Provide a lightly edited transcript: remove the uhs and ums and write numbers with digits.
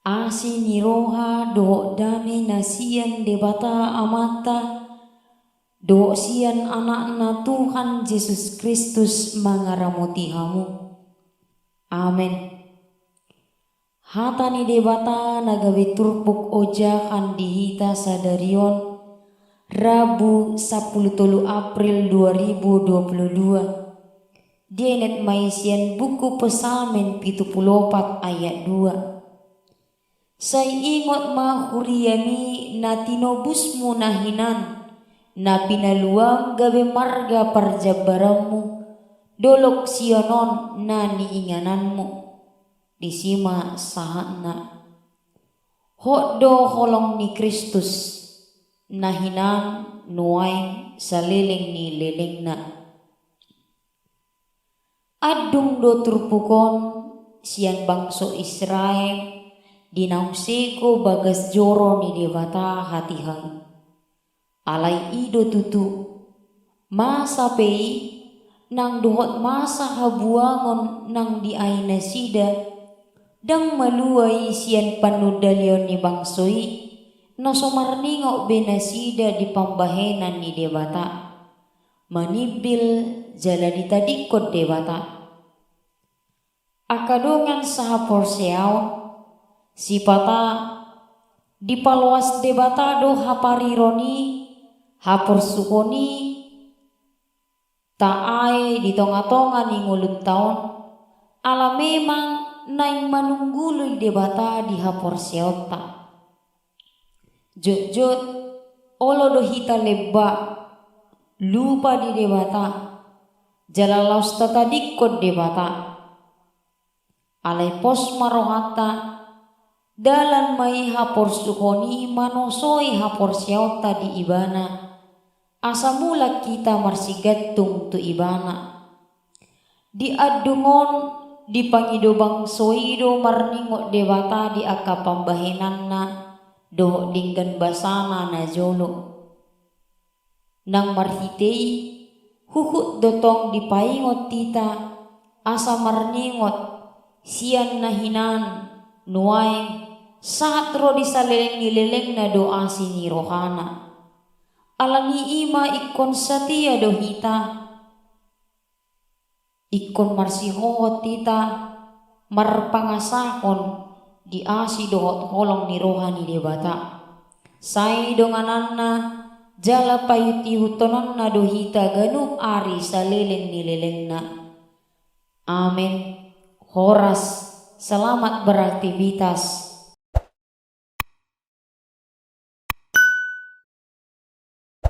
Asi ni roha do dame nasian debata amata do sian anak-anak Tuhan Yesus Kristus mangaramoti hamu. Amen. Hatani debata nagawe turpuk ojakan dihita sadarion Rabu 13 April 2022. Dienet maisian buku Pesamen 74 ayat 2. Say ingot mahuriami na tinobusmu nahinan na pinaluang gawe marga parjabaramu dolok sionon na niingananmu disima sahana hoddo holong ni Kristus nahinan nuay saliling ni lelengna adung do turpukon sian bangso Israel dinauseko bagas joro ni dewata hati-hati alai ido tutu masa pei nang dohot masa habuangon nang di aina sida dang maluai sian panudalion ni bangsoi no somarningo benasida di pambahenan ni dewata manibil jala ditadikot dewata akadongan saha porseao sipata dipaluas debata do haparironi hapor sukoni taai di tonga-tonga ni ngulut taon ala memang naing manungguloy debata di hapor seota jot-jot olo do hita lebba lupa di debata jalalaus tatadikot debata alai pos marohata dalan mai hapor sukoni manosoi hapor seota di ibana asa mula kita marsigatung tu ibana di adungon di pangidobang soido marningot dewata di aka pambahenanna do dinggan basana na jolo nang marhitei huhut dotong di paingot tita asa marningot sian nahinan nuay saat ro disaleleng nileleng na doa sini rohana alani ima ikon satia do hita ikon marsihohot tita marpangasakon di asi dohot holong ni rohani debata sai dongananna jala payuti hutonon na do hita ganuk ari saleleng nileleng na. Amen. Horas, selamat beraktivitas.